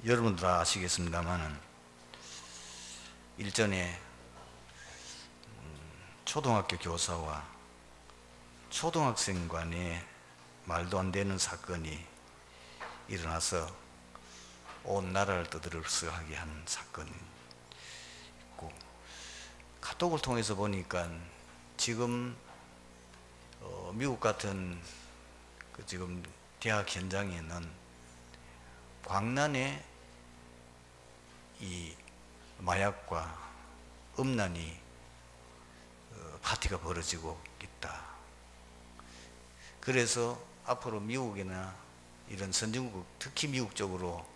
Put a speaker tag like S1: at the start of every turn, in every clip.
S1: 여러분들 다 아시겠습니다만은 일전에 초등학교 교사와 초등학생 간에 말도 안 되는 사건이 일어나서 온 나라를 떠들썩하게 한 사건이 있고, 카톡을 통해서 보니까 지금 미국 같은 지금 대학 현장에는 광란에 이 마약과 음란이 파티가 벌어지고 있다. 그래서 앞으로 미국이나 이런 선진국, 특히 미국 쪽으로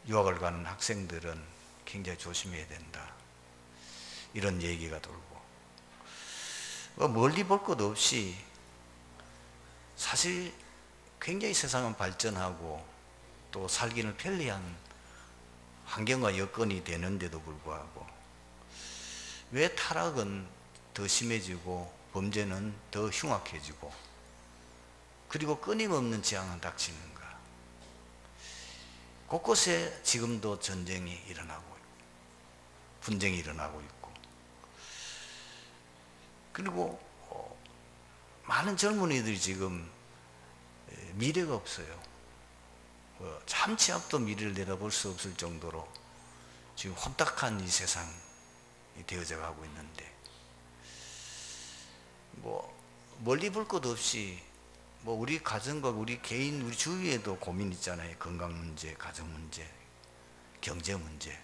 S1: 유학을 가는 학생들은 굉장히 조심해야 된다, 이런 얘기가 돌고, 멀리 볼 것 없이 사실 굉장히 세상은 발전하고 또 살기는 편리한 환경과 여건이 되는데도 불구하고 왜 타락은 더 심해지고 범죄는 더 흉악해지고 그리고 끊임없는 재앙은 닥치는가? 곳곳에 지금도 전쟁이 일어나고 있고 분쟁이 일어나고 있고, 그리고 많은 젊은이들이 지금 미래가 없어요. 참치 앞도 미래를 내다볼 수 없을 정도로 지금 혼탁한 이 세상이 되어져 가고 있는데, 멀리 볼 것 없이 우리 가정과 우리 개인, 우리 주위에도 고민 있잖아요. 건강 문제, 가정 문제, 경제 문제,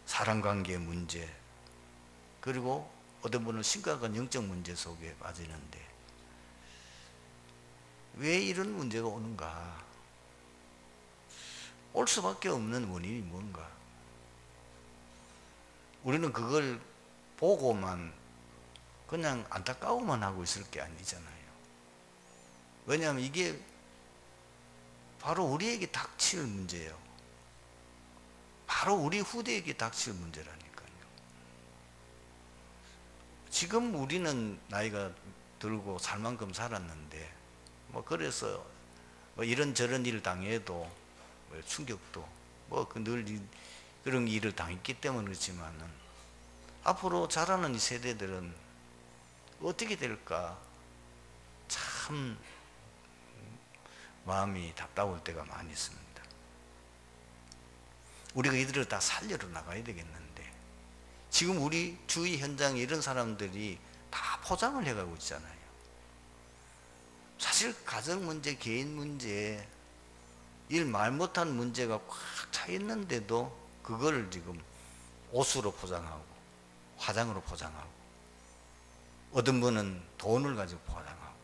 S1: 사람관계 문제, 그리고 어떤 분은 심각한 영적 문제 속에 빠지는데 왜 이런 문제가 오는가? 올 수밖에 없는 원인이 뭔가? 우리는 그걸 보고만 그냥 안타까워만 하고 있을 게 아니잖아요. 왜냐하면 이게 바로 우리에게 닥칠 문제예요. 바로 우리 후대에게 닥칠 문제라니까요. 지금 우리는 나이가 들고 살 만큼 살았는데 그래서 이런저런 일을 당해도 충격도 늘 그런 일을 당했기 때문에 그렇지만은 앞으로 자라는 이 세대들은 어떻게 될까 참 마음이 답답할 때가 많이 있습니다. 우리가 이들을 다 살려러 나가야 되겠는데 지금 우리 주위 현장에 이런 사람들이 다 포장을 해가고 있잖아요. 사실 가정 문제, 개인 문제, 일 말 못한 문제가 꽉 차 있는데도 그걸 지금 옷으로 포장하고 화장으로 포장하고 어떤 분은 돈을 가지고 포장하고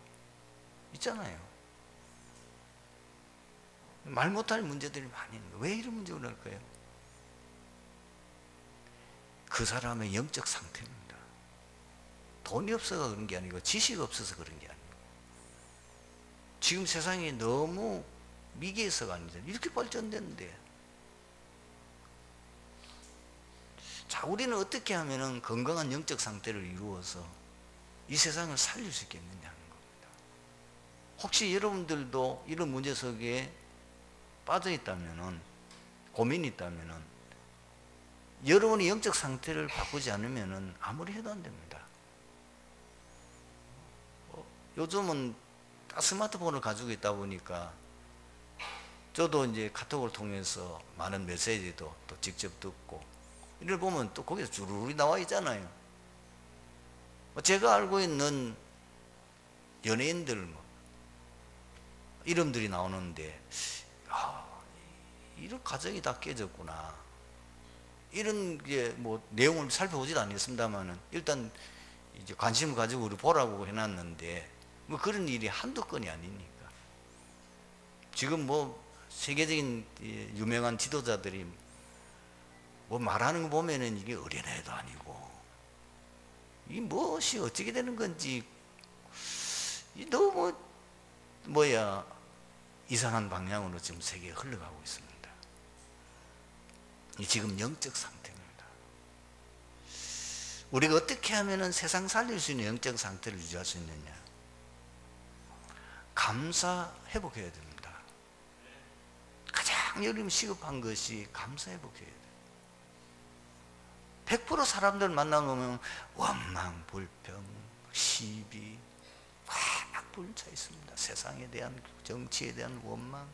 S1: 있잖아요. 말 못할 문제들이 많이 있는 거예요. 왜 이런 문제가 날까요? 그 사람의 영적 상태입니다. 돈이 없어서 그런 게 아니고 지식이 없어서 그런 게 아니고 지금 세상이 너무 미개해서가 아니잖아요. 이렇게 발전됐는데, 자, 우리는 어떻게 하면 건강한 영적 상태를 이루어서 이 세상을 살릴 수 있겠느냐 하는 겁니다. 혹시 여러분들도 이런 문제 속에 빠져 있다면은, 고민이 있다면은, 여러분의 영적 상태를 바꾸지 않으면은 아무리 해도 안 됩니다. 요즘은 다 스마트폰을 가지고 있다 보니까 저도 이제 카톡을 통해서 많은 메시지도 또 직접 듣고 이를 보면 또 거기서 주르륵 나와 있잖아요. 제가 알고 있는 연예인들 이름들이 나오는데, 이런 가정이 다 깨졌구나. 이런 게 내용을 살펴보지도 않았습니다만은 일단 이제 관심을 가지고 우리 보라고 해놨는데 그런 일이 한두 건이 아니니까. 지금 세계적인 유명한 지도자들이 말하는 거 보면은 이게 어린애도 아니고 이 무엇이 어떻게 되는 건지 너무 이상한 방향으로 지금 세계가 흘러가고 있습니다. 이 지금 영적 상태입니다. 우리가 어떻게 하면은 세상 살릴 수 있는 영적 상태를 유지할 수 있느냐? 감사 회복해야 됩니다. 가장 여러분 시급한 것이 감사회복해야 돼요. 100% 사람들 만나보면 원망, 불평, 시비 꽉 불차 있습니다. 세상에 대한, 정치에 대한 원망,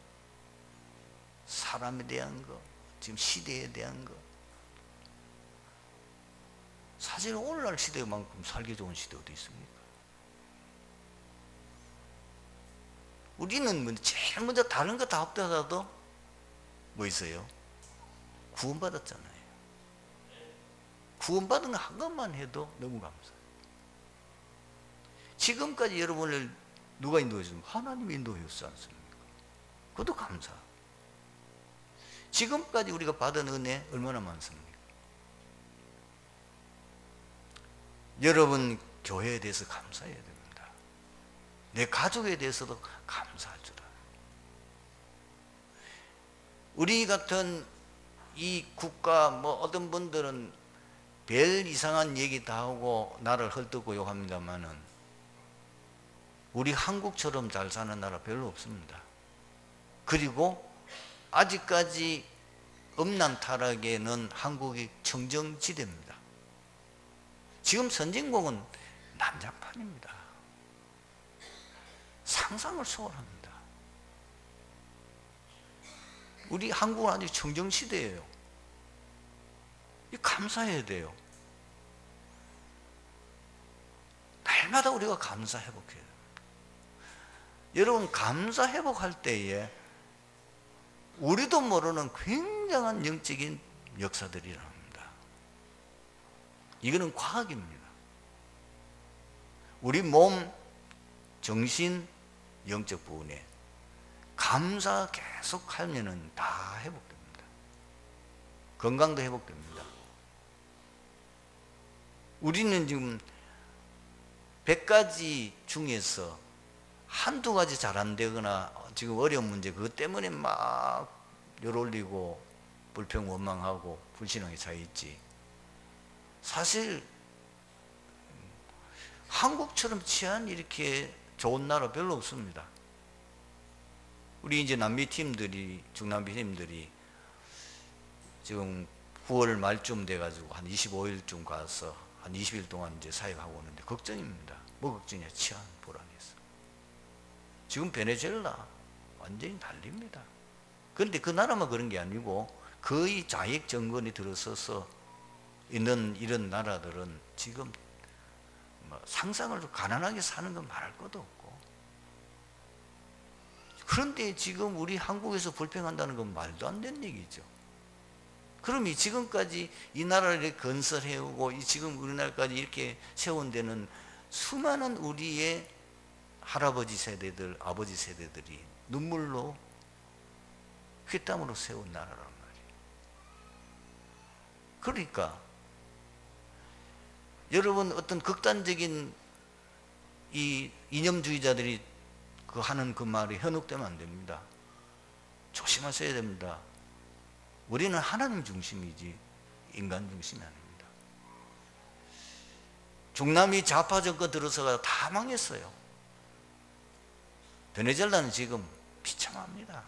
S1: 사람에 대한 거, 지금 시대에 대한 거. 사실 오늘날 시대만큼 살기 좋은 시대 어디 있습니까? 우리는 제일 먼저 다른 거 다 없더라도 뭐 있어요? 구원받았잖아요. 구원받은 거 한 것만 해도 너무 감사해요. 지금까지 여러분을 누가 인도해 줍니까? 하나님이 인도해 줬지 않습니까? 그것도 감사. 지금까지 우리가 받은 은혜 얼마나 많습니까? 여러분 교회에 대해서 감사해야 됩니다. 내 가족에 대해서도 감사할 줄 알아요. 우리 같은 이 국가 어떤 분들은 별 이상한 얘기 다 하고 나라를 헐뜯고 욕합니다만은 우리 한국처럼 잘 사는 나라 별로 없습니다. 그리고 아직까지 음란타락에는 한국이 청정지대입니다. 지금 선진국은 난장판입니다. 상상을 초월합니다. 우리 한국은 아직 청정시대예요. 감사해야 돼요. 날마다 우리가 감사 회복해야 돼요. 여러분 감사 회복할 때에 우리도 모르는 굉장한 영적인 역사들이 일어납니다. 이거는 과학입니다. 우리 몸, 정신, 영적 부분에 감사 계속 하면은 다 회복됩니다. 건강도 회복됩니다. 우리는 지금 100가지 중에서 한두 가지 잘 안 되거나 지금 어려운 문제 그것 때문에 막 열올리고 불평 원망하고 불신앙에 차있지. 사실 한국처럼 치안 이렇게 좋은 나라 별로 없습니다. 우리 이제 남미 팀들이, 중남미 팀들이 지금 9월 말쯤 돼가지고 한 25일쯤 가서 한 20일 동안 이제 사역하고 오는데 걱정입니다. 뭐 걱정이야? 치안 불안해서. 지금 베네수엘라 완전히 난립니다. 그런데 그 나라만 그런 게 아니고 거의 좌익 정권이 들어서서 있는 이런 나라들은 지금 상상을 가난하게 사는 건 말할 것도 없고. 그런데 지금 우리 한국에서 불평한다는 건 말도 안 되는 얘기죠. 그럼 지금까지 이 나라를 건설해오고 지금 우리나라까지 이렇게 세운 데는 수많은 우리의 할아버지 세대들, 아버지 세대들이 눈물로 피땀으로 세운 나라란 말이에요. 그러니까 여러분 어떤 극단적인 이 이념주의자들이 하는 그 말이 현혹되면 안 됩니다. 조심하셔야 됩니다. 우리는 하나님 중심이지 인간 중심이 아닙니다. 중남미 좌파 정권 들어서가 다 망했어요. 베네수엘라는 지금 비참합니다.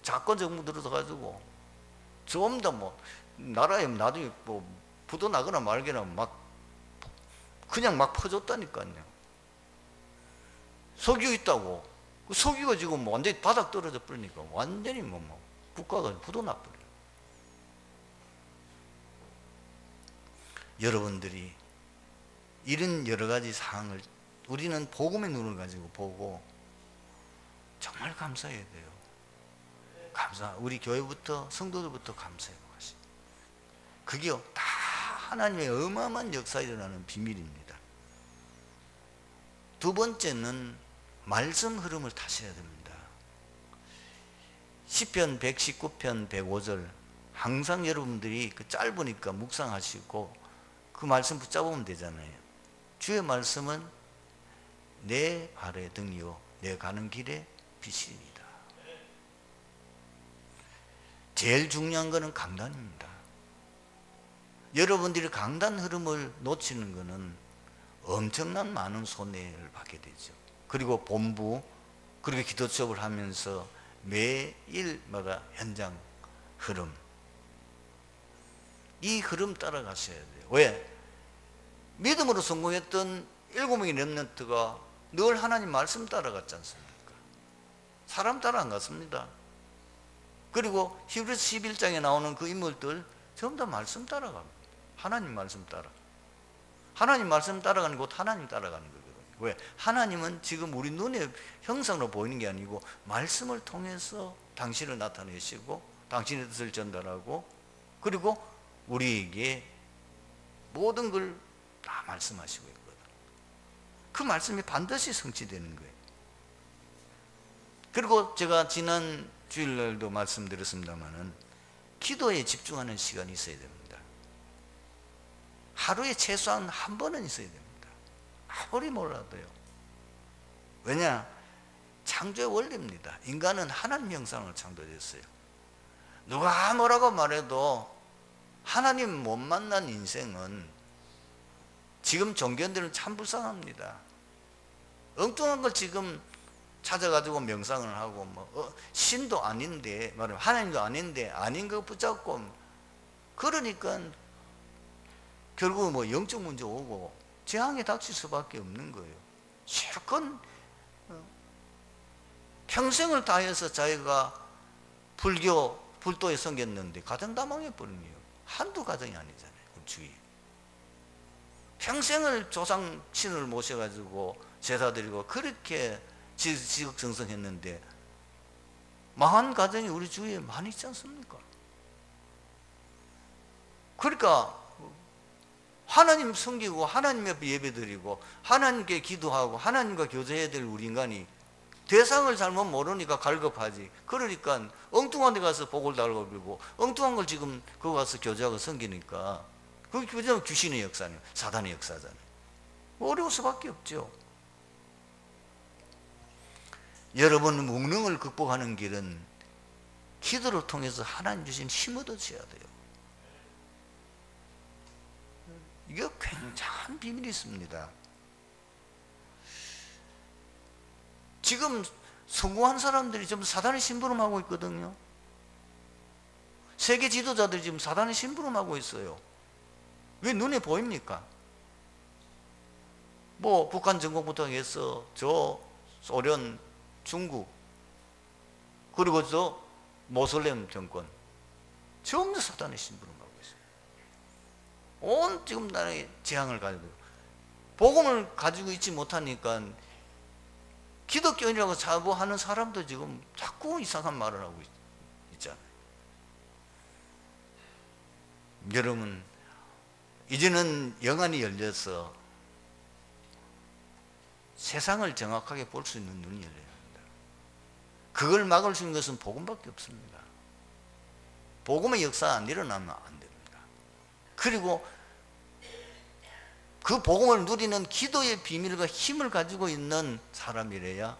S1: 자권 정부 들어서가지고 좀 더 나라에 나중에 부도 나거나 말거나 그냥 막 퍼졌다니까요. 석유 있다고. 그 석유가 지금 완전히 바닥 떨어져 버리니까 완전히 국가가 부도 나버려요. 여러분들이 이런 여러 가지 사항을 우리는 복음의 눈을 가지고 보고 정말 감사해야 돼요. 우리 교회부터 성도들부터 감사해 보시죠. 그게 다 하나님의 어마어마한 역사에 일어나는 비밀입니다. 두 번째는 말씀 흐름을 타셔야 됩니다. 시편 119편 105절 항상 여러분들이 짧으니까 묵상하시고 그 말씀 붙잡으면 되잖아요. 주의 말씀은 내 발의 등이요 내 가는 길에 빛이니이다. 제일 중요한 것은 강단입니다. 여러분들이 강단 흐름을 놓치는 것은 엄청난 많은 손해를 받게 되죠. 그리고 본부, 그리고 기도 수업을 하면서 매일마다 현장 흐름, 이 흐름 따라가셔야 돼요. 왜? 믿음으로 성공했던 7명의 렘넌트가 늘 하나님 말씀 따라갔지 않습니까? 사람 따라 안 갔습니다. 그리고 히브리서 11장에 나오는 그 인물들 전부 다 말씀 따라갑니다. 하나님 말씀 따라. 하나님 말씀 따라가는 곧 하나님 따라가는 거거든요. 왜? 하나님은 지금 우리 눈에 형상으로 보이는 게 아니고 말씀을 통해서 당신을 나타내시고 당신의 뜻을 전달하고 그리고 우리에게 모든 걸 다 말씀하시고 있거든. 그 말씀이 반드시 성취되는 거예요. 그리고 제가 지난 주일날도 말씀드렸습니다마는 기도에 집중하는 시간이 있어야 됩니다. 하루에 최소한 한 번은 있어야 됩니다. 아무리 몰라도요. 왜냐? 창조의 원리입니다. 인간은 하나님 형상으로 창조됐어요. 누가 뭐라고 말해도 하나님 못 만난 인생은 지금 종교인들은 참 불쌍합니다. 엉뚱한 걸 지금 찾아가지고 명상을 하고 신도 아닌데 말하면 하나님도 아닌데 아닌 거 붙잡고 그러니까 결국 영적 문제 오고 재앙에 닥칠 수밖에 없는 거예요. 실컷 평생을 다해서 자기가 불도에 섬겼는데 가정 다 망해버리네요. 한두 가정이 아니잖아요. 우리 주위에. 평생을 조상 신을 모셔가지고 제사 드리고 그렇게 지극정성했는데 망한 가정이 우리 주위에 많이 있지 않습니까? 그러니까 하나님 섬기고 하나님 앞에 예배드리고 하나님께 기도하고 하나님과 교제해야 될 우리 인간이 대상을 잘못 모르니까 갈급하지. 그러니까 엉뚱한 데 가서 복을 달고 빌고 엉뚱한 걸 지금 거기 가서 교제하고 섬기니까 그게 교제하면 귀신의 역사네요. 사단의 역사잖아요. 어려울 수밖에 없죠. 여러분 무능을 극복하는 길은 기도를 통해서 하나님 주신 힘을 얻으셔야 돼요. 이게 굉장한 비밀이 있습니다. 지금 성공한 사람들이 전부 사단의 심부름하고 있거든요. 세계 지도자들이 지금 사단의 심부름하고 있어요. 왜 눈에 보입니까? 북한 전공부터 해서 저 소련, 중국 그리고 저 모슬렘 정권 전부 사단의 심부름하고 있어요. 온 지금 나라의 재앙을 가지고 복음을 가지고 있지 못하니까 기독교인이라고 자부하는 사람도 지금 자꾸 이상한 말을 하고 있잖아요. 여러분 이제는 영안이 열려서 세상을 정확하게 볼 수 있는 눈이 열려야 합니다. 그걸 막을 수 있는 것은 복음밖에 없습니다. 복음의 역사가 안 일어나면 안 됩니다. 그리고 그 복음을 누리는 기도의 비밀과 힘을 가지고 있는 사람이래야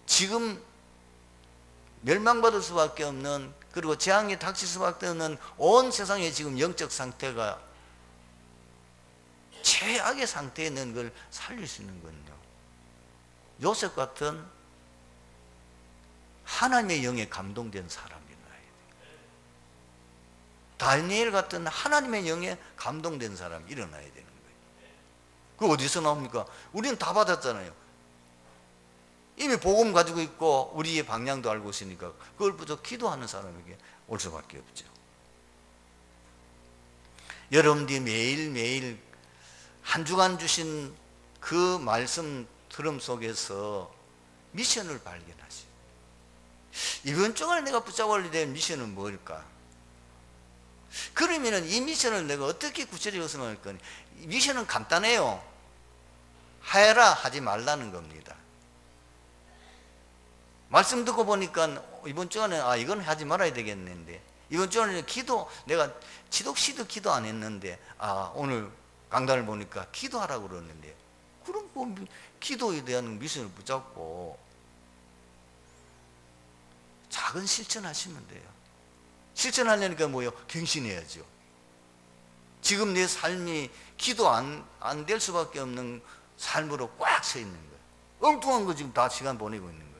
S1: 지금 멸망받을 수밖에 없는 그리고 재앙에 닥칠 수밖에 없는 온 세상의 지금 영적 상태가 최악의 상태에 있는 걸 살릴 수 있는 거는요. 요셉 같은 하나님의 영에 감동된 사람이 나야 돼요. 다니엘 같은 하나님의 영에 감동된 사람이 일어나야 되는 거예요. 그거 어디서 나옵니까? 우리는 다 받았잖아요. 이미 복음 가지고 있고 우리의 방향도 알고 있으니까 그걸 부터 기도하는 사람에게 올 수밖에 없죠. 여러분들이 매일매일 한 주간 주신 그 말씀 흐름 속에서 미션을 발견하시오. 이번 주간에 내가 붙잡아야 될 미션은 뭘까? 그러면 이 미션을 내가 어떻게 구체적으로 생각할 거니? 미션은 간단해요. 해라 하지 말라는 겁니다. 말씀 듣고 보니까 이번 주간에 이건 하지 말아야 되겠는데 이번 주간에 내가 지독시도 기도 안 했는데 오늘 강단을 보니까 기도하라고 그러는데 그럼 기도에 대한 미션을 붙잡고 작은 실천하시면 돼요. 실천하려니까 뭐요? 갱신해야죠. 지금 내 삶이 기도 안 될 수밖에 없는 삶으로 꽉 차 있는 거예요. 엉뚱한 거 지금 다 시간 보내고 있는 거예요.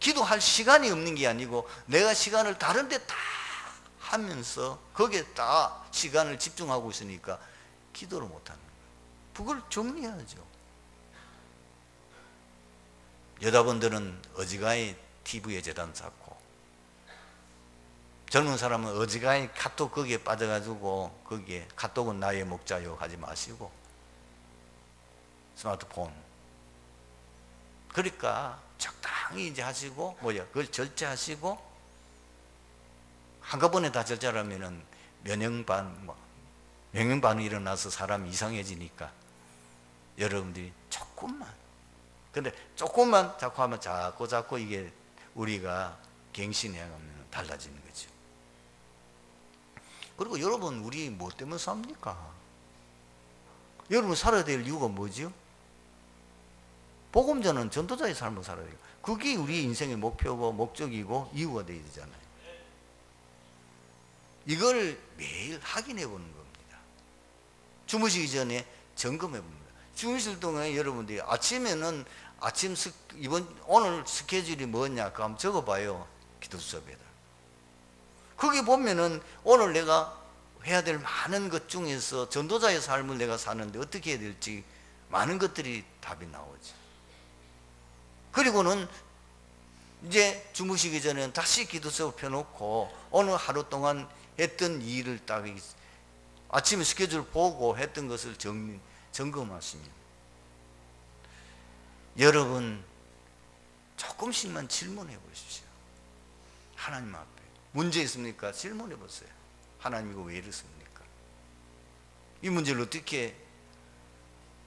S1: 기도할 시간이 없는 게 아니고 내가 시간을 다른 데 다 하면서 거기에 다 시간을 집중하고 있으니까 기도를 못하는 거예요. 그걸 정리해야죠. 여자분들은 어지간히 TV에 재단 쌓고, 젊은 사람은 어지간히 카톡 거기에 빠져가지고 거기에 카톡은 나의 목자요 하지 마시고 스마트폰, 그러니까 적당히 이제 하시고 그걸 절제하시고, 한꺼번에 다 절제하면은 면역반응이 일어나서 사람이 이상해지니까 여러분들이 조금만, 근데 조금만 자꾸 하면 자꾸 이게 우리가 갱신해가면 달라지는 거죠. 그리고 여러분, 우리 뭐 때문에 삽니까? 여러분 살아야 될 이유가 뭐죠? 복음자는 전도자의 삶을 살아야 돼요. 그게 우리 인생의 목표고 목적이고 이유가 되어야 되잖아요. 이걸 매일 확인해 보는 겁니다. 주무시기 전에 점검해 봅니다. 주무실 동안에 여러분들이 아침에는 오늘 스케줄이 뭐냐 그거 한번 적어봐요. 기도 수업에다. 거기 보면은 오늘 내가 해야 될 많은 것 중에서 전도자의 삶을 내가 사는데 어떻게 해야 될지 많은 것들이 답이 나오죠. 그리고는 이제 주무시기 전에는 다시 기도 수업 펴놓고 오늘 하루 동안 했던 일을 딱 아침에 스케줄 보고 했던 것을 점검하시면, 여러분 조금씩만 질문해 보십시오. 하나님 앞에 문제 있습니까? 질문해 보세요. 하나님 이거 왜 이렇습니까? 이 문제를 어떻게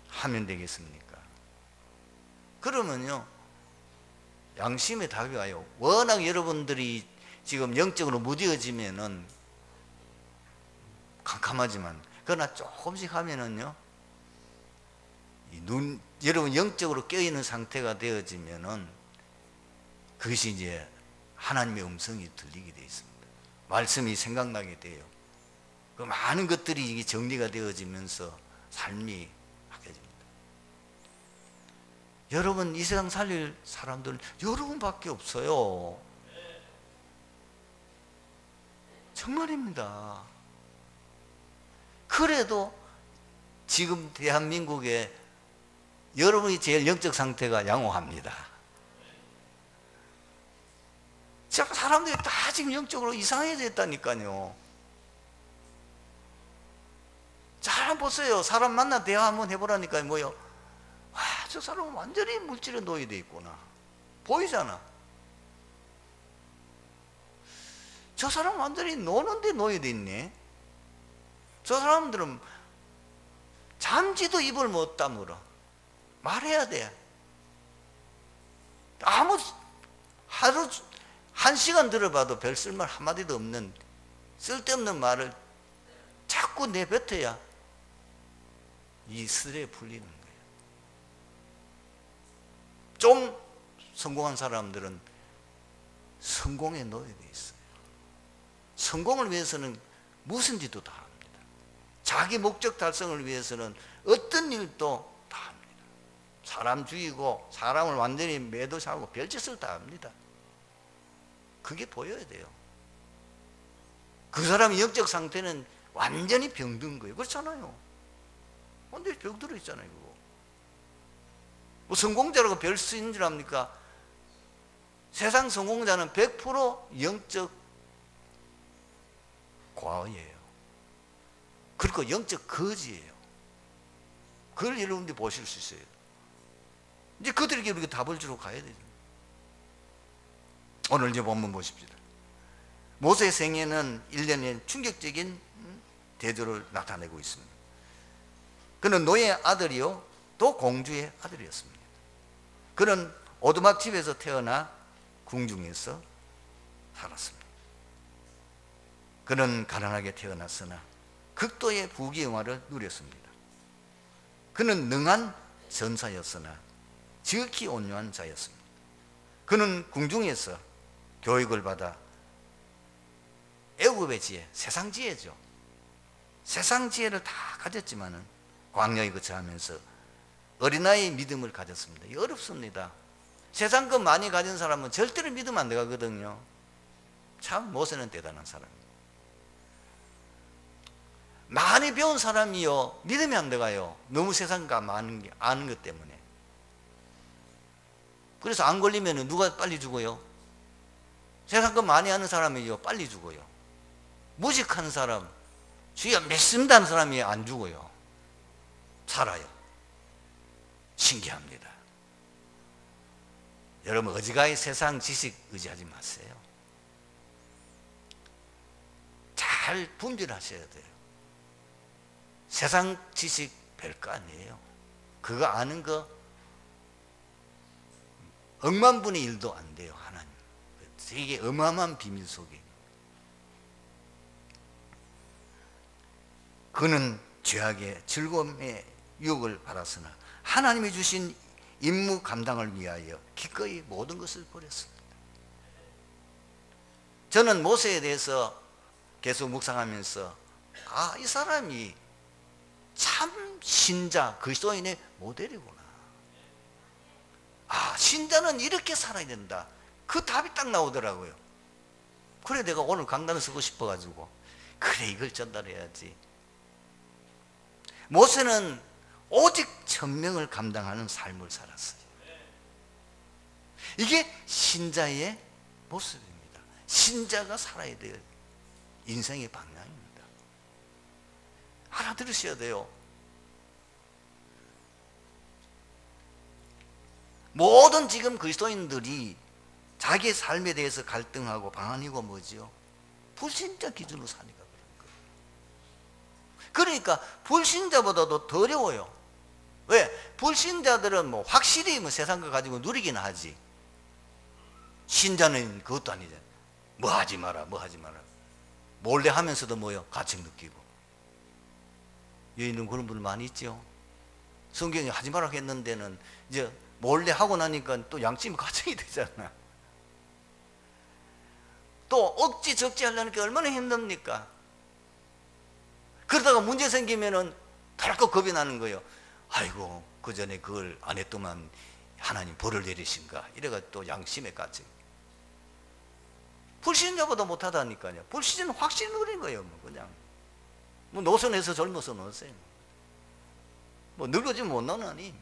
S1: 하면 되겠습니까? 그러면요 양심의 답이 와요. 워낙 여러분들이 지금 영적으로 무뎌지면은 캄캄하지만, 그러나 조금씩 하면은요 여러분 영적으로 깨어있는 상태가 되어지면은 그것이 이제 하나님의 음성이 들리게 되어 있습니다. 말씀이 생각나게 돼요. 그 많은 것들이 이게 정리가 되어지면서 삶이 바뀌어집니다. 여러분 이 세상 살릴 사람들은 여러분밖에 없어요. 정말입니다. 그래도 지금 대한민국에 여러분이 제일 영적 상태가 양호합니다. 사람들이 다 지금 영적으로 이상해져 있다니까요. 잘 한번 보세요. 사람 만나 대화 한번 해보라니까요. 뭐요? 와, 저 사람은 완전히 물질에 노예되어 있구나. 보이잖아. 저 사람은 완전히 노는데 노예되어 있네. 저 사람들은 잠지도 입을 못 다물어. 말해야 돼. 하루 1시간 들어봐도 별 쓸말 한마디도 없는 쓸데없는 말을 자꾸 내뱉어야 이 스트레스 풀리는 거예요. 좀 성공한 사람들은 성공에 노예되어 있어요. 성공을 위해서는 무슨지도 다 합니다. 자기 목적 달성을 위해서는 어떤 일도 다 합니다. 사람 죽이고 사람을 완전히 매도하고 별짓을 다 합니다. 그게 보여야 돼요. 그 사람의 영적 상태는 완전히 병든 거예요. 그렇잖아요. 완전히 병들어 있잖아요. 그거. 뭐 성공자라고 별 쓰인 줄 압니까? 세상 성공자는 100% 영적 과언이에요. 그리고 영적 거지예요. 그걸 여러분들이 보실 수 있어요. 이제 그들에게 우리가 답을 주러 가야 되죠. 오늘 이제 본문 보십시다. 모세의 생애는 1년의 충격적인 대조를 나타내고 있습니다. 그는 노예의 아들이요 또 공주의 아들이었습니다. 그는 오두막 집에서 태어나 궁중에서 살았습니다. 그는 가난하게 태어났으나 극도의 부귀영화를 누렸습니다. 그는 능한 전사였으나 지극히 온유한 자였습니다. 그는 궁중에서 교육을 받아 애굽의 지혜, 세상 지혜죠. 세상 지혜를 다 가졌지만은 광야에 거처하면서 어린아이의 믿음을 가졌습니다. 어렵습니다. 세상 것 많이 가진 사람은 절대로 믿으면 안 되거든요. 참 모세는 대단한 사람이에요. 많이 배운 사람이요 믿으면 안 돼가요. 너무 세상과 많은 게 아는 것 때문에. 그래서 안 걸리면 누가 빨리 죽어요? 세상 것 많이 아는 사람이요 빨리 죽어요. 무식한 사람, 주여 믿습니다는 사람이 안 죽어요. 살아요. 신기합니다. 여러분 어지간히 세상 지식 의지하지 마세요. 잘 분별하셔야 돼요. 세상 지식 별거 아니에요. 그거 아는 거 억만 분의 1도 안 돼요. 하나님 되게 어마어마한 비밀 속에. 그는 죄악의 즐거움의 유혹을 받았으나 하나님이 주신 임무 감당을 위하여 기꺼이 모든 것을 버렸습니다. 저는 모세에 대해서 계속 묵상하면서 이 사람이 참 신자 그리스도인의 모델이구나. 신자는 이렇게 살아야 된다. 그 답이 딱 나오더라고요. 그래 내가 오늘 강단을 쓰고 싶어가지고 그래 이걸 전달해야지. 모세는 오직 천명을 감당하는 삶을 살았어요. 이게 신자의 모습입니다. 신자가 살아야 될 인생의 방향입니다. 알아들으셔야 돼요. 모든 지금 그리스도인들이 자기의 삶에 대해서 갈등하고 방황이고 뭐지요? 불신자 기준으로 사니까 그런 거예요. 그러니까 불신자보다도 더 어려워요. 왜? 불신자들은 뭐 확실히 뭐 세상 거 가지고 누리긴 하지. 신자는 그것도 아니잖아요. 뭐 하지 마라, 뭐 하지 마라. 몰래 하면서도 뭐요? 가책 느끼고. 여인은 그런 분 많이 있죠. 성경이 하지 마라 했는데는 이제 몰래 하고 나니까 또 양심이 가책이 되잖아. 또 억지 적지 하려니까 얼마나 힘듭니까? 그러다가 문제 생기면은 덜컥 겁이 나는 거예요. 아이고 그 전에 그걸 안 했더만 하나님 벌을 내리신가. 이래가 또 양심의 가책. 불신자보다 못하다니까요. 불신자는 확실히 누린 거예요. 뭐 그냥 뭐 노선에서 젊어서 넣었어요. 뭐 늙어지면 못 나오니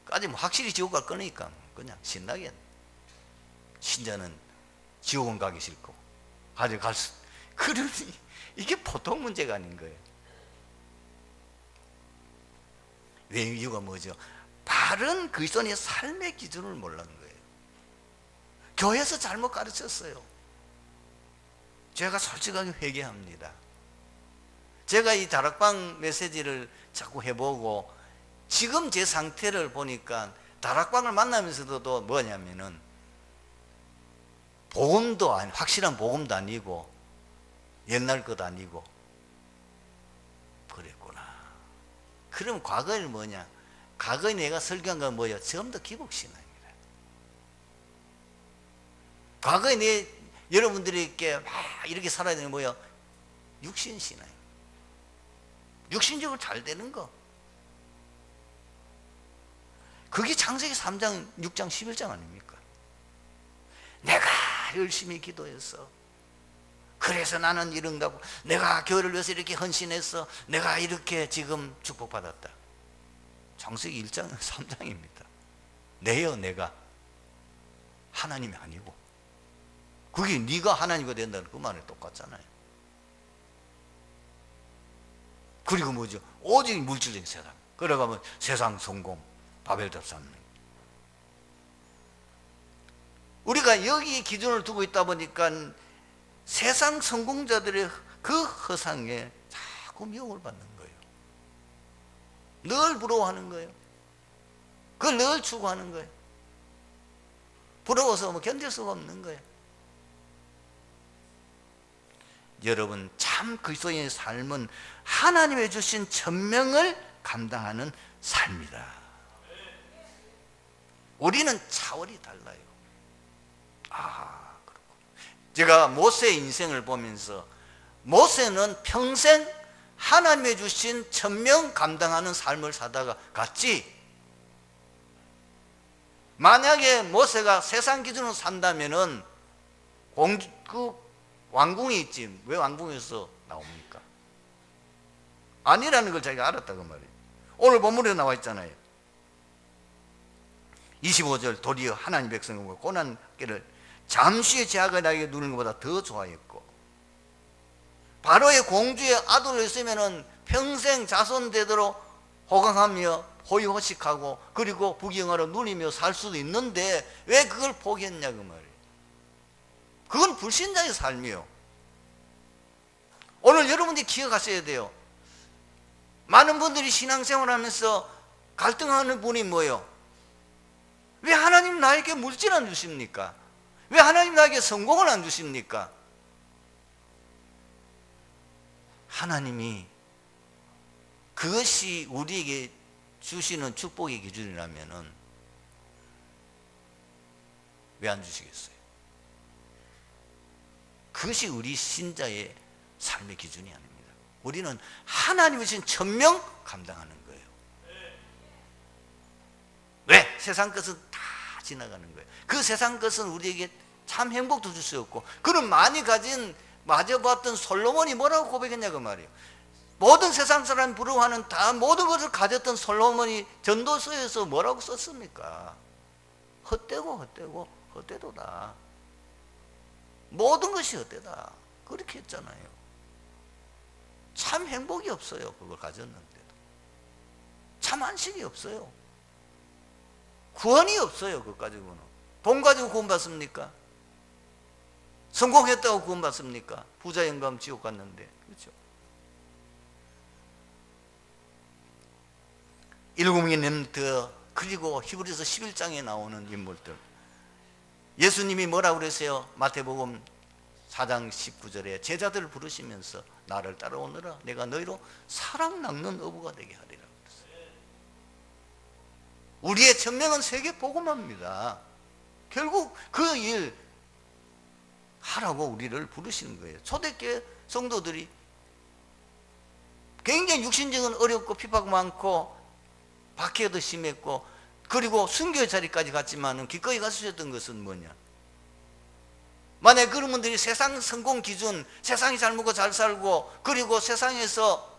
S1: 까지 뭐 확실히 지옥 갈 거니까 그냥 신나게. 신자는 지옥은 가기 싫고 가져갈 수. 그러니 이게 보통 문제가 아닌 거예요. 왜 이유가 뭐죠? 바른 그리스도인의 삶의 기준을 몰랐는 거예요. 교회에서 잘못 가르쳤어요. 제가 솔직하게 회개합니다. 제가 이 다락방 메시지를 자꾸 해보고 지금 제 상태를 보니까 다락방을 만나면서도 뭐냐면은 복음도 아니, 확실한 복음도 아니고 옛날 것 아니고 그랬구나. 그럼 과거에는 뭐냐? 과거에 내가 설교한 건 뭐야? 전부 다 기복신앙이라. 과거에 여러분들이 이렇게 살아야 되는 뭐야? 육신신앙. 육신적으로 잘 되는 거. 그게 창세기 3장, 6장, 11장 아닙니까? 내가 열심히 기도했어. 그래서 나는 이런다고. 내가 교회를 위해서 이렇게 헌신했어. 내가 이렇게 지금 축복받았다. 창세기 1장, 3장입니다. 내가. 하나님이 아니고. 그게 네가 하나님이 된다는 그 말이 똑같잖아요. 그리고 뭐죠? 오직 물질적인 세상. 그러가면 세상 성공, 바벨탑 쌓는. 우리가 여기 기준을 두고 있다 보니까 세상 성공자들의 그 허상에 자꾸 미혹을 받는 거예요. 늘 부러워하는 거예요. 그걸 늘 추구하는 거예요. 부러워서 뭐 견딜 수가 없는 거예요. 여러분 참 그리스도인의 삶은 하나님의 주신 천명을 감당하는 삶이다. 우리는 차원이 달라요. 그렇고 제가 모세의 인생을 보면서 모세는 평생 하나님의 주신 천명 감당하는 삶을 사다가 갔지. 만약에 모세가 세상 기준으로 산다면은 그 왕궁이 있지 왜 왕궁에서 나옵니까? 아니라는 걸 자기가 알았다고 말이에요. 오늘 본문에 나와 있잖아요. 25절 도리어 하나님 백성과 고난 길을 잠시의 제약을 나에게 누리는 것보다 더 좋아했고 바로의 공주의 아들로 있으면은 평생 자손 되도록 호강하며 호의호식하고 그리고 부귀영화로 누리며 살 수도 있는데 왜 그걸 포기했냐고 말이에요. 그건 불신자의 삶이요. 오늘 여러분들이 기억하셔야 돼요. 많은 분들이 신앙생활하면서 갈등하는 분이 뭐예요? 왜 하나님 나에게 물질 안 주십니까? 왜 하나님 나에게 성공을 안 주십니까? 하나님이 그것이 우리에게 주시는 축복의 기준이라면은 왜 안 주시겠어요? 그것이 우리 신자의 삶의 기준이 아닙니다. 우리는 하나님이 주신 천명 감당하는 거예요. 왜? 세상 것은 다 지나가는 거예요. 그 세상 것은 우리에게 참 행복도 줄 수 없고 그는 많이 가진 마저 봤던 솔로몬이 뭐라고 고백했냐고 말이에요. 모든 세상 사람이 부러워하는 다 모든 것을 가졌던 솔로몬이 전도서에서 뭐라고 썼습니까? 헛되도다. 모든 것이 헛되다. 그렇게 했잖아요. 참 행복이 없어요. 그걸 가졌는데도. 참 안식이 없어요. 구원이 없어요. 그거 가지고는. 돈 가지고 구원받습니까? 성공했다고 구원받습니까? 부자 영감 지옥 갔는데. 그렇죠? 일곱명의 렘넌트 그리고 히브리서 11장에 나오는 인물들. 예수님이 뭐라고 그랬어요? 마태복음 4장 19절에 제자들을 부르시면서 나를 따라오너라 내가 너희로 사랑 낚는 어부가 되게 하리라 그랬어요. 우리의 천명은 세계 복음화입니다. 결국 그 일 하라고 우리를 부르시는 거예요. 초대교회 성도들이 굉장히 육신적인 어렵고 핍박 많고 박해도 심했고 그리고 순교의 자리까지 갔지만 기꺼이 가주셨던 것은 뭐냐? 만약 그런 분들이 세상 성공 기준, 세상이 잘 먹고 잘 살고 그리고 세상에서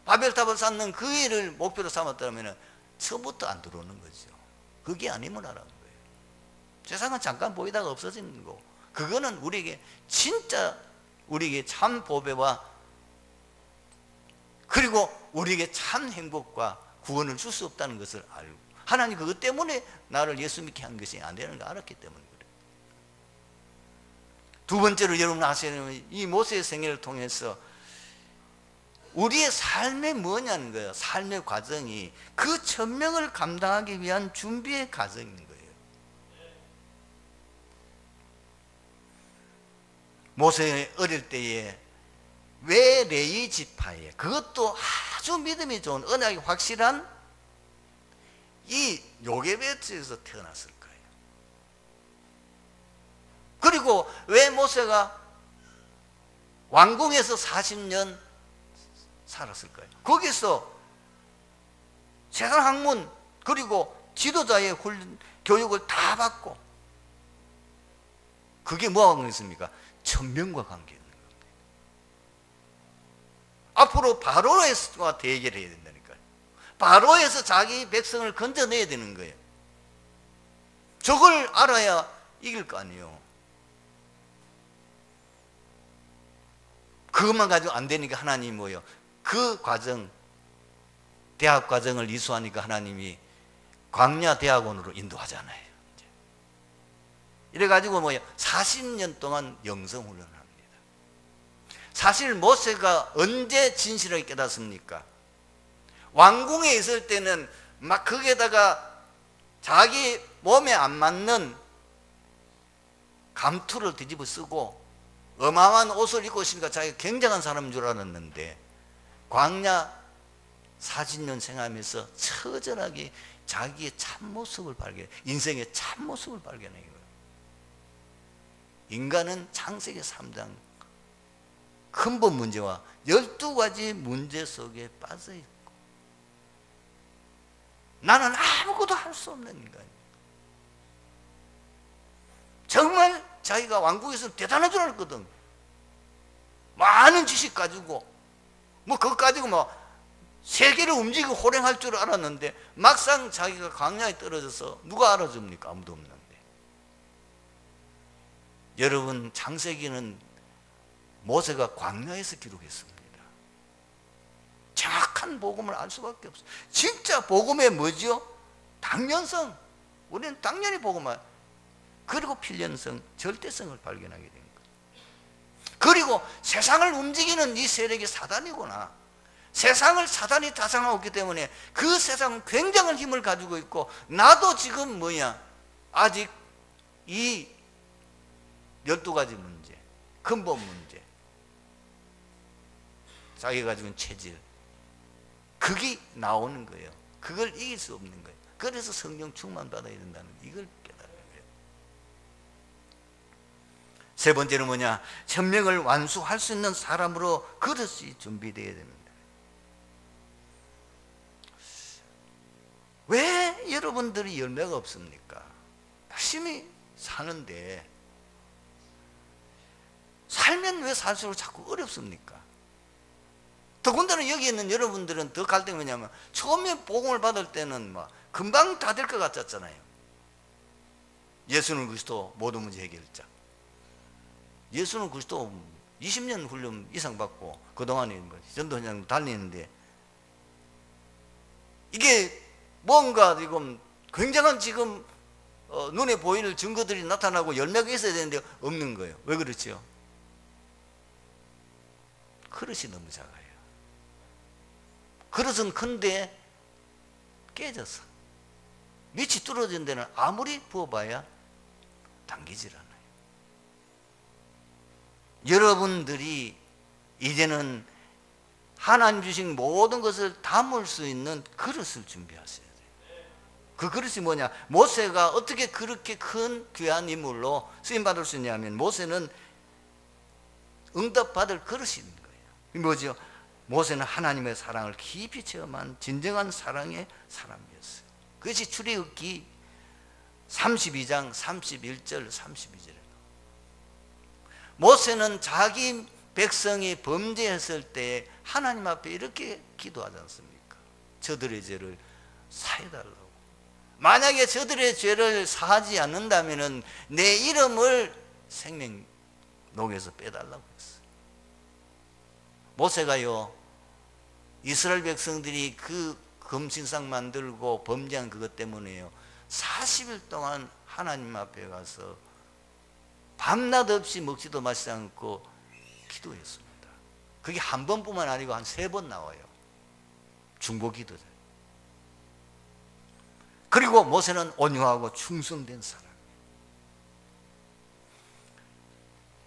S1: 바벨탑을 쌓는 그 일을 목표로 삼았다면 처음부터 안 들어오는 거죠. 그게 아니면 하라는 거예요. 세상은 잠깐 보이다가 없어지는 거고 그거는 우리에게 진짜 우리에게 참 보배와 그리고 우리에게 참 행복과 구원을 줄 수 없다는 것을 알고 하나님 그것 때문에 나를 예수 믿게 한 것이 안 되는 걸 알았기 때문에 그래요. 두 번째로 여러분 아셔야 되는 이 모세의 생애를 통해서 우리의 삶이 뭐냐는 거예요. 삶의 과정이 그 천명을 감당하기 위한 준비의 과정인 거예요. 모세 어릴 때에 왜 레위 지파에 그것도 아주 믿음이 좋은 언약이 확실한 이 요게벳에서 태어났을 거예요. 그리고 왜 모세가 왕궁에서 40년 살았을까요? 거기서 세상 학문 그리고 지도자의 교육을 다 받고 그게 뭐하고 있습니까? 천명과 관계 있는 겁니다. 앞으로 바로에서 대결해야 된다니까요. 바로에서 자기 백성을 건져내야 되는 거예요. 저걸 알아야 이길 거 아니에요. 그것만 가지고 안 되니까 하나님이 뭐예요? 그 과정, 대학 과정을 이수하니까 하나님이 광야 대학원으로 인도하잖아요. 이래가지고 뭐예요? 40년 동안 영성훈련을 합니다. 사실 모세가 언제 진실하게 깨닫습니까? 왕궁에 있을 때는 막 거기에다가 자기 몸에 안 맞는 감투를 뒤집어 쓰고 어마어마한 옷을 입고 있으니까 자기가 굉장한 사람인 줄 알았는데 광야 40년 생활하면서 처절하게 자기의 참모습을 발견해 인생의 참모습을 발견해요. 인간은 창세기 3장 근본 문제와 12가지 문제 속에 빠져있고 나는 아무것도 할 수 없는 인간이에요. 정말 자기가 왕국에서 대단한 줄 알았거든. 많은 지식 가지고 뭐 그거 가지고 뭐 세계를 움직이고 호령할 줄 알았는데 막상 자기가 광야에 떨어져서 누가 알아줍니까? 아무도 없는데. 여러분, 창세기는 모세가 광야에서 기록했습니다. 정확한 복음을 알 수밖에 없어요. 진짜 복음의 뭐죠? 당연성. 우리는 당연히 복음을, 그리고 필연성, 절대성을 발견하게 된 거예요. 그리고 세상을 움직이는 이 세력이 사단이구나. 세상을 사단이 다스리고 있기 때문에 그 세상은 굉장한 힘을 가지고 있고, 나도 지금 아직 이 12가지 문제, 근본 문제, 자기가 가지고 있는 체질, 그게 나오는 거예요. 그걸 이길 수 없는 거예요. 그래서 성령 충만 받아야 된다는 이걸 깨달아야 돼요. 세 번째는 천명을 완수할 수 있는 사람으로 그릇이 준비되어야 됩니다. 왜 여러분들이 열매가 없습니까? 열심히 사는데 살면 왜 살수록 자꾸 어렵습니까? 더군다나 여기 있는 여러분들은 더 갈 때 뭐냐면, 처음에 복음을 받을 때는 금방 다 될 것 같았잖아요. 예수는 그리스도 모든 문제 해결자. 예수는 그리스도 20년 훈련 이상 받고 그동안에 전도 현장 달리는데, 이게 뭔가 지금 굉장한 지금 눈에 보이는 증거들이 나타나고 열매가 있어야 되는데 없는 거예요. 왜 그렇죠? 그릇이 너무 작아요. 그릇은 큰데 깨져서 밑이 뚫어진 데는 아무리 부어봐야 당기질 않아요. 여러분들이 이제는 하나님 주신 모든 것을 담을 수 있는 그릇을 준비하셔야 돼요. 그 그릇이 뭐냐? 모세가 어떻게 그렇게 큰 귀한 인물로 쓰임받을 수 있냐면, 모세는 응답받을 그릇이 있는 거예요. 뭐죠? 모세는 하나님의 사랑을 깊이 체험한 진정한 사랑의 사람이었어요. 그것이 출애굽기 32장 31절 32절에 모세는 자기 백성이 범죄했을 때 하나님 앞에 이렇게 기도하지 않습니까? 저들의 죄를 사해달라고. 만약에 저들의 죄를 사하지 않는다면 내 이름을 생명록에서 빼달라고 했어요. 모세가요, 이스라엘 백성들이 그 금신상 만들고 범죄한 그것 때문에요, 40일 동안 하나님 앞에 가서 밤낮 없이 먹지도 마시지 않고 기도했습니다. 그게 한 번뿐만 아니고 한 3번 나와요. 중보 기도죠. 그리고 모세는 온유하고 충성된 사람.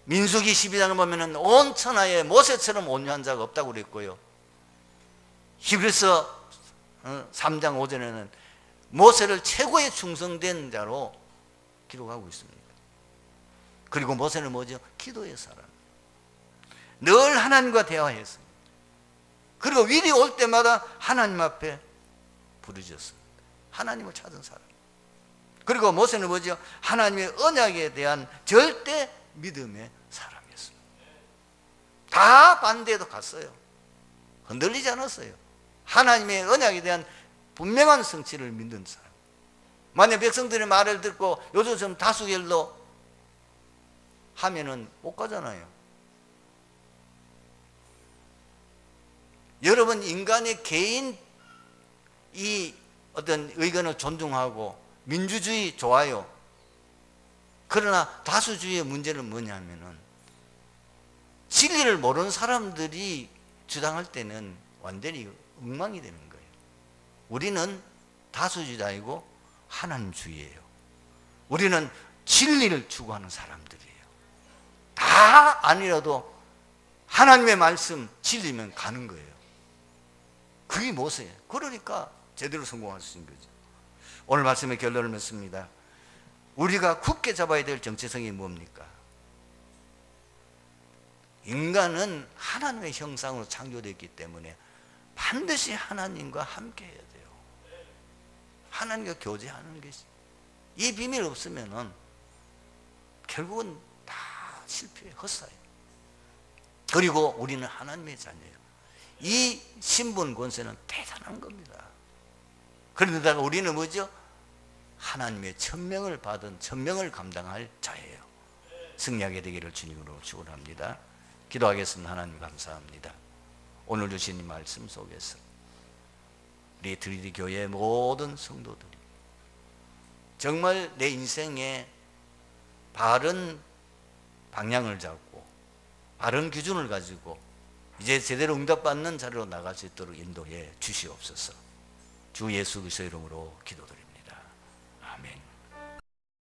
S1: 민수기 12장을 보면은 온 천하에 모세처럼 온유한 자가 없다고 그랬고요. 히브리서 3장 5절에는 모세를 최고의 충성된 자로 기록하고 있습니다. 그리고 모세는 뭐죠? 기도의 사람. 늘 하나님과 대화했습니다. 그리고 위기 올 때마다 하나님 앞에 부르짖었습니다. 하나님을 찾은 사람. 그리고 모세는 뭐죠? 하나님의 언약에 대한 절대 믿음의 사람이었습니다. 다 반대도 갔어요. 흔들리지 않았어요. 하나님의 언약에 대한 분명한 성취를 믿는 사람. 만약 백성들의 말을 듣고 요즘처럼 다수결로 하면은 못 가잖아요. 여러분, 인간의 개인 이 어떤 의견을 존중하고 민주주의 좋아요. 그러나 다수주의의 문제는 뭐냐면은, 진리를 모르는 사람들이 주장할 때는 완전히 엉망이 되는 거예요. 우리는 다수주의자이고 하나님주의예요. 우리는 진리를 추구하는 사람들이에요. 다 아니라도 하나님의 말씀 진리면 가는 거예요. 그게 모세예요. 그러니까 제대로 성공할 수 있는 거죠. 오늘 말씀의 결론을 맺습니다. 우리가 굳게 잡아야 될 정체성이 뭡니까? 인간은 하나님의 형상으로 창조되었기 때문에 반드시 하나님과 함께 해야 돼요. 하나님과 교제하는 것이. 이 비밀 없으면은 결국은 다 실패해, 헛사요. 그리고 우리는 하나님의 자녀예요. 이 신분 권세는 대단한 겁니다. 그런데다가 우리는 뭐죠? 하나님의 천명을 받은, 천명을 감당할 자예요. 승리하게 되기를 주님으로 축원합니다. 기도하겠습니다. 하나님 감사합니다. 오늘 주신 이 말씀 속에서 우리 드리디 교회 모든 성도들이 정말 내 인생에 바른 방향을 잡고 바른 기준을 가지고 이제 제대로 응답받는 자리로 나갈 수 있도록 인도해 주시옵소서. 주 예수 그리스도의 이름으로 기도드립니다.